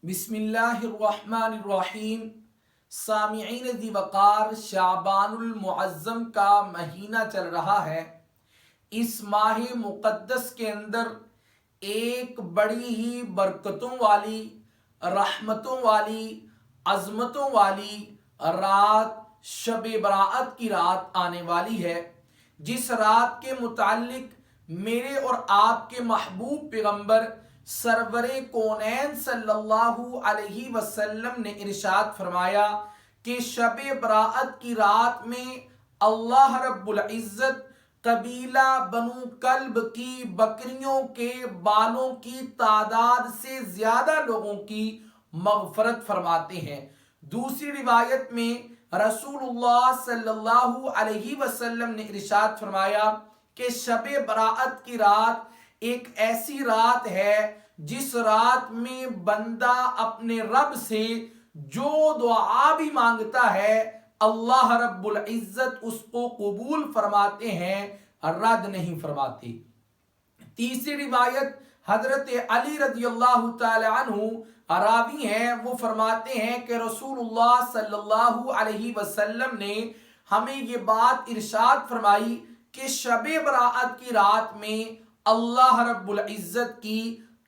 بسم اللہ الرحمن الرحیم۔ سامعین ذی وقار، شعبان المعظم کا مہینہ چل رہا ہے۔ اس ماہ مقدس کے اندر ایک بڑی ہی برکتوں والی، رحمتوں والی، عظمتوں والی رات شب برات کی رات آنے والی ہے، جس رات کے متعلق میرے اور آپ کے محبوب پیغمبر سرور کونین صلی اللہ علیہ وسلم نے ارشاد فرمایا کہ شب برات کی رات میں اللہ رب العزت قبیلہ بنو کلب کی بکریوں کے بالوں کی تعداد سے زیادہ لوگوں کی مغفرت فرماتے ہیں۔ دوسری روایت میں رسول اللہ صلی اللہ علیہ وسلم نے ارشاد فرمایا کہ شب برات کی رات ایک ایسی رات ہے جس رات میں بندہ اپنے رب سے جو دعا بھی مانگتا ہے اللہ رب العزت اس کو قبول فرماتے ہیں، رد نہیں فرماتے۔ تیسری روایت حضرت علی رضی اللہ تعالی عنہ راوی ہیں، وہ فرماتے ہیں کہ رسول اللہ صلی اللہ علیہ وسلم نے ہمیں یہ بات ارشاد فرمائی کہ شب برات کی رات میں اللہ رب العزت کی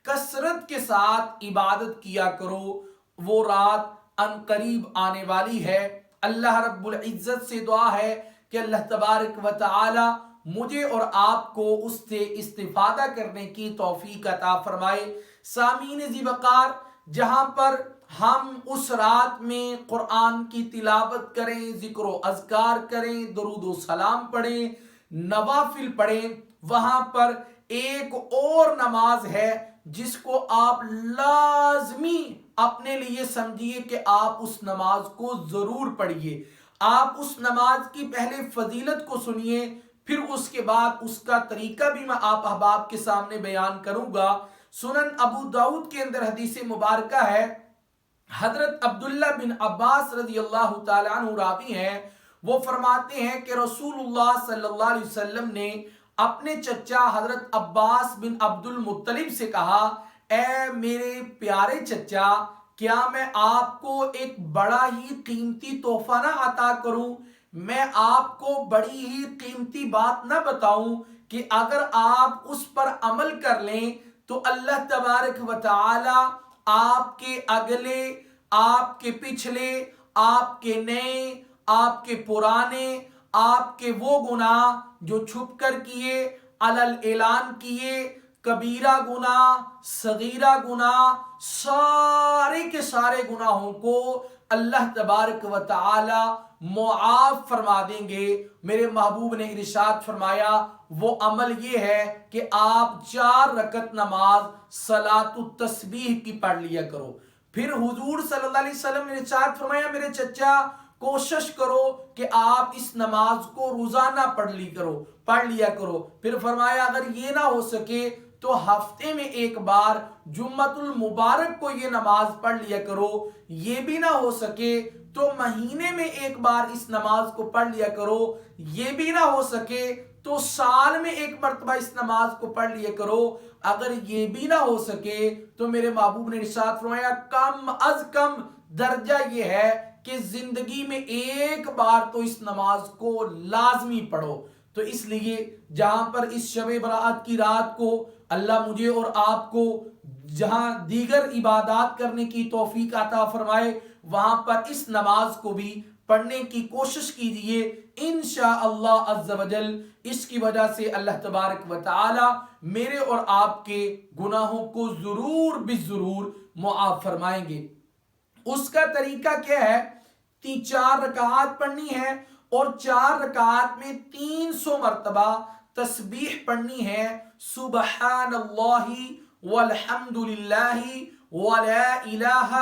کثرت کے ساتھ عبادت کیا کرو، وہ رات ان قریب آنے والی ہے۔ اللہ رب العزت سے دعا ہے کہ اللہ تبارک و تعالی مجھے اور آپ کو اس سے استفادہ کرنے کی توفیق عطا فرمائے۔ سامعین ذی وقار، جہاں پر ہم اس رات میں قرآن کی تلاوت کریں، ذکر و اذکار کریں، درود و سلام پڑھیں، نوافل پڑھیں، وہاں پر ایک اور نماز ہے جس کو آپ لازمی اپنے لیے سمجھیے کہ آپ اس نماز کو ضرور پڑھیے۔ آپ اس نماز کی پہلے فضیلت کو سنیے، پھر اس کے بعد اس کا طریقہ بھی میں آپ احباب کے سامنے بیان کروں گا۔ سنن ابو داؤد کے اندر حدیث مبارکہ ہے، حضرت عبداللہ بن عباس رضی اللہ تعالی عنہ راوی ہیں، وہ فرماتے ہیں کہ رسول اللہ صلی اللہ علیہ وسلم نے اپنے چچا حضرت عباس بن عبد المطلب سے کہا، اے میرے پیارے چچا، کیا میں آپ کو ایک بڑا ہی قیمتی تحفہ نہ عطا کروں؟ میں آپ کو بڑی ہی قیمتی بات نہ بتاؤں کہ اگر آپ اس پر عمل کر لیں تو اللہ تبارک و تعالی آپ کے اگلے، آپ کے پچھلے، آپ کے نئے، آپ کے پرانے، آپ کے وہ گناہ جو چھپ کر کیے، علل اعلان کیے، کبیرہ گناہ، صغیرہ گناہ، سارے کے سارے گناہوں کو اللہ تبارک و تعالی معاف فرما دیں گے۔ میرے محبوب نے ارشاد فرمایا وہ عمل یہ ہے کہ آپ 4 رکعت نماز صلاۃ التسبیح کی پڑھ لیا کرو۔ پھر حضور صلی اللہ علیہ وسلم نے ارشاد فرمایا میرے چچا کوشش کرو کہ آپ اس نماز کو روزانہ پڑھ لیا کرو۔ پھر فرمایا اگر یہ نہ ہو سکے تو ہفتے میں ایک بار جمعۃ المبارک کو یہ نماز پڑھ لیا کرو، یہ بھی نہ ہو سکے تو مہینے میں ایک بار اس نماز کو پڑھ لیا کرو، یہ بھی نہ ہو سکے تو سال میں ایک مرتبہ اس نماز کو پڑھ لیا کرو، اگر یہ بھی نہ ہو سکے تو میرے محبوب نے ارشاد فرمایا کم از کم درجہ یہ ہے کہ زندگی میں ایک بار تو اس نماز کو لازمی پڑھو۔ تو اس لیے جہاں پر اس شب برات کی رات کو اللہ مجھے اور آپ کو جہاں دیگر عبادات کرنے کی توفیق عطا فرمائے، وہاں پر اس نماز کو بھی پڑھنے کی کوشش کیجئے، انشاءاللہ عز و جل اس کی وجہ سے اللہ تبارک و تعالی میرے اور آپ کے گناہوں کو ضرور بالضرور معاف فرمائیں گے۔ اس کا طریقہ کیا ہے؟ 4 رکعات پڑھنی ہے اور 4 رکعات میں 300 مرتبہ تسبیح پڑھنی ہے، سبحان اللہ والحمد للہ ولا الہ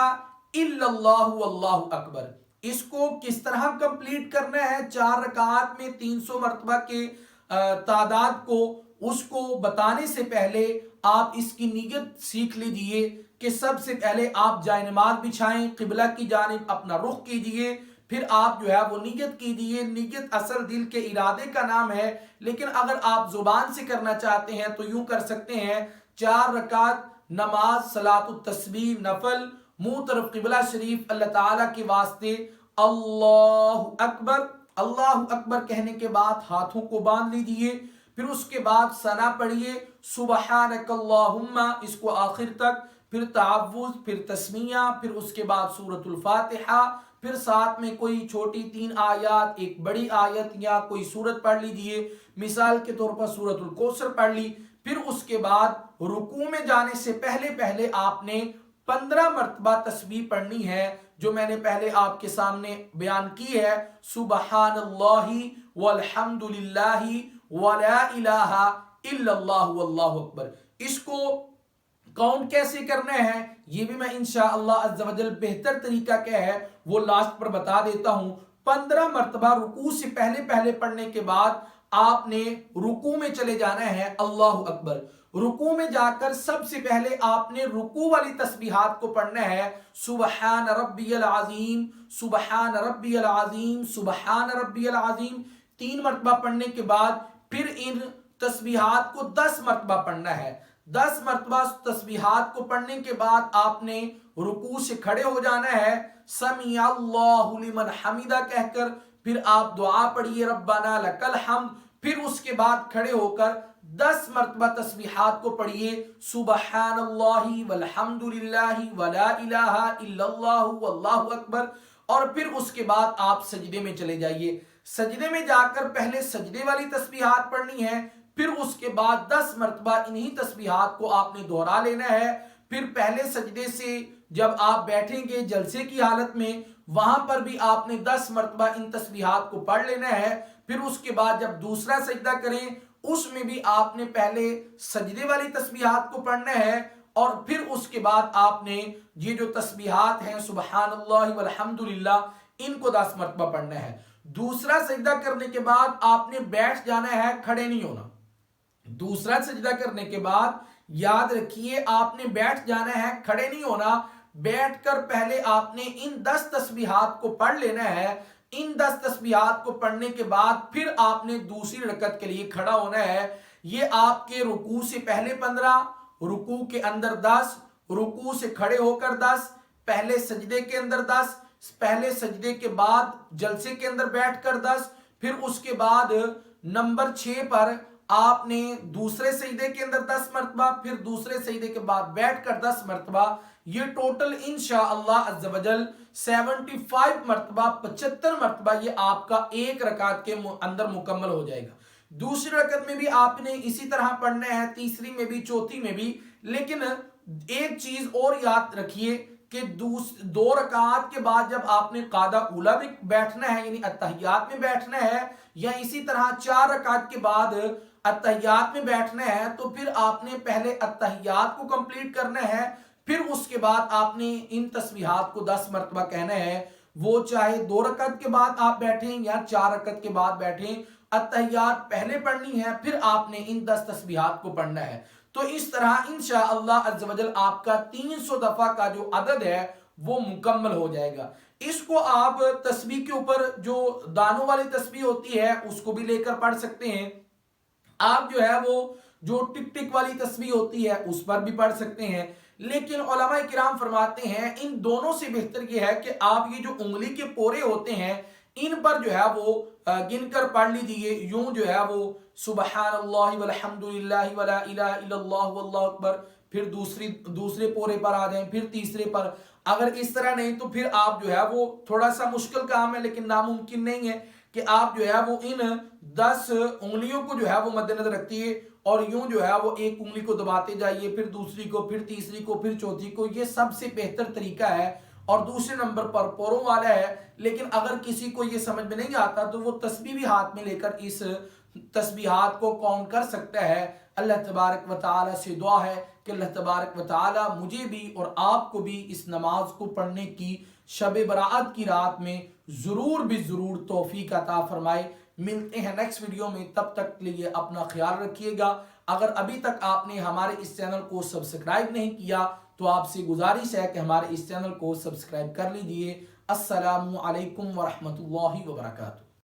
الا اللہ واللہ اکبر۔ اس کو کس طرح کمپلیٹ کرنا ہے 4 رکعات میں 300 مرتبہ کے تعداد کو، اس کو بتانے سے پہلے آپ اس کی نیت سیکھ لیجئے کہ سب سے پہلے آپ جائے نماز بچھائیں، قبلہ کی جانب اپنا رخ کیجئے، پھر آپ جو ہے وہ نیت کیجئے۔ نیت اصل دل کے ارادے کا نام ہے، لیکن اگر آپ زبان سے کرنا چاہتے ہیں تو یوں کر سکتے ہیں 4 رکعت نماز صلاۃ التسبیح نفل मुंह तरफ किबला शरीफ अल्लाह ताला के वास्ते अल्लाहु अकबर, अल्लाहु अकबर कहने के बाद हाथों को बांध लीजिए। फिर उसके बाद सना पढ़िए सुबहानकल्लाहुम्मा, इसको आखिर तक, फिर तावुज़, फिर तस्मिया, फिर उसके बाद सूरतुल फातिहा, फिर साथ में कोई छोटी 3 आयत, एक बड़ी आयत या कोई सूरत पढ़ लीजिए, मिसाल के तौर पर सूरतुल कौसर पढ़ ली। फिर उसके बाद रुकू में जाने से पहले पहले आपने 15 मरतबा तस्बीह पढ़नी है, जो मैंने पहले आपके सामने बयान की है, सुबहानल्लाहि वल्हम्दुलिल्लाहि वला इलाहा इल्लल्लाहु वल्लाहु अकबर। इसको काउंट कैसे करने हैं ये भी मैं इंशाअल्लाह अज़्ज़ा वजल बेहतर तरीका क्या है वो लास्ट पर बता देता हूं। 15 मरतबा रुकू से पहले पहले पढ़ने के बाद आपने रुकू में चले जाना है, अल्लाहु अकबर। रुकू में जाकर सबसे पहले आपने रुकू वाली तस्बीहात को पढ़ना है, सुबहान रब्बियल अज़ीम, सुबहान रब्बियल अज़ीम, सुबहान रब्बियल अज़ीम 3 मरतबा पढ़ने के बाद फिर इन तस्बीहात को 10 मरतबा पढ़ना है। 10 मरतबा तस्बीहात को पढ़ने के बाद आपने रुकू से खड़े हो जाना है, समी अल्लाहु लिमन हमीदा कहकर फिर आप दुआ पढ़िए रब्बाना लकल हम्द। फिर उसके बाद खड़े होकर 10 मरतबा तस्बीहात को पढ़िए, सुबहानल्लाहि वल्हम्दुलिल्लाहि वला इलाहा इल्लल्लाहु वल्लाहु अकबर। और फिर उसके बाद आप सजदे में चले जाइए। सजदे में जाकर पहले सजदे वाली तस्बीहात पढ़नी है, फिर उसके बाद 10 मरतबा इन्हीं तस्बीहात को आपने दोहरा लेना है। फिर पहले सजदे से जब आप बैठेंगे जलसे की हालत में, वहां पर भी आपने 10 मरतबा इन तस्बीहात को पढ़ लेना है। फिर उसके बाद जब दूसरा सजदा करें उसमें भी आपने पहले सजदे वाली तस्बीहात को पढ़ना है, और फिर उसके बाद आपने ये जो तस्बीहात हैं सुबहानल्लाहि वल्हम्दुलिल्लाह, इनको 10 मरतबा पढ़ना है। दूसरा सजदा करने के बाद आपने बैठ जाना है, खड़े नहीं होना। दूसरा सजदा करने के बाद याद रखिए आपने बैठ जाना है, खड़े नहीं होना। बैठकर पहले आपने इन 10 तस्बीहात को पढ़ लेना है। इन 10 तस्बीहात को पढ़ने के बाद फिर आपने दूसरी रकत के लिए खड़ा होना है। ये आपके रुकू से पहले 15, रुकू के अंदर 10, रुकू से खड़े होकर 10, पहले सजदे के अंदर 10, पहले सजदे के बाद जलसे के अंदर बैठकर 10, फिर उसके बाद नंबर 6 पर आपने दूसरे सजदे के अंदर 10 मरतबा, फिर दूसरे सजदे के बाद बैठकर 10 मरतबा। ये टोटल इंशाअल्लाह अज़्ज़ा वजल 75 मरतबा, 75 मरतबा ये आपका एक रकात के अंदर मुकम्मल हो जाएगा। दूसरी रकत में भी आपने इसी तरह पढ़ना है, तीसरी में भी, चौथी में भी। लेकिन एक चीज और याद रखिए कि 2 रकात के बाद जब आपने कादा उला में बैठना है यानी अत्तहियात में बैठना है, या इसी तरह 4 रकात के बाद अत्तहियात में बैठना है, तो फिर आपने पहले अत्तहियात को कंप्लीट करना है। फिर उसके बाद आपने इन तस्बीहात को 10 मरतबा कहना है, वो चाहे 2 रकात के बाद आप बैठें या 4 रकात के बाद बैठें। अत्तहियात पहले पढ़नी है, फिर आपने इन 10 तस्बीहात को पढ़ना है। तो इस तरह इंशाअल्लाह अज़्ज़ा वजल आपका 300 दफा का जो अदद है वो मुकम्मल हो जाएगा। इसको आप तस्बीह के ऊपर जो दानों वाली तस्बीह होती है उसको भी लेकर पढ़ सकते हैं। आप जो है वो जो टिक टिक वाली तस्बीह होती है उस पर भी पढ़ सकते हैं। लेकिन उलमा किराम फरमाते हैं इन दोनों से बेहतर ये है कि आप ये जो उंगली के पोरे होते हैं इन पर जो है वो गिनकर पढ़ लीजिए। यूं जो है वो सुबहानल्लाहि वल्हम्दुलिल्लाहि वला इलाहा इल्लल्लाहु वल्लाहु अकबर, फिर दूसरे पोरे पर आ जाएं, फिर तीसरे पर। अगर इस तरह नहीं तो फिर आप जो है वो थोड़ा सा मुश्किल काम है, लेकिन नामुमकिन नहीं है कि आप जो है वो इन 10 उंगलियों को जो है वो मद्देनजर रखिए और यूं जो है वो एक उंगली को दबाते जाइए, फिर दूसरी को, फिर तीसरी को, फिर चौथी को। ये सबसे बेहतर तरीका है और दूसरे नंबर पर पोरों वाला है। लेकिन अगर किसी को ये समझ में नहीं आता तो वो तस्बीह भी हाथ में लेकर इस तस्बीहात को काउंट कर सकता है। अल्लाह तबारक व तआला से दुआ है कि अल्लाह तबारक व तआला मुझे भी और आपको भी इस नमाज को पढ़ने की शब बराअत की रात में ज़रूर तौफीक अता फरमाए। मिलते हैं नेक्स्ट वीडियो में, तब तक के लिए अपना ख्याल रखिएगा। अगर अभी तक आपने हमारे इस चैनल को सब्सक्राइब नहीं किया तो आपसे गुजारिश है कि हमारे इस चैनल को सब्सक्राइब कर लीजिए। अस्सलामु अलैकुम व रहमतुल्लाहि व बरकातुहू।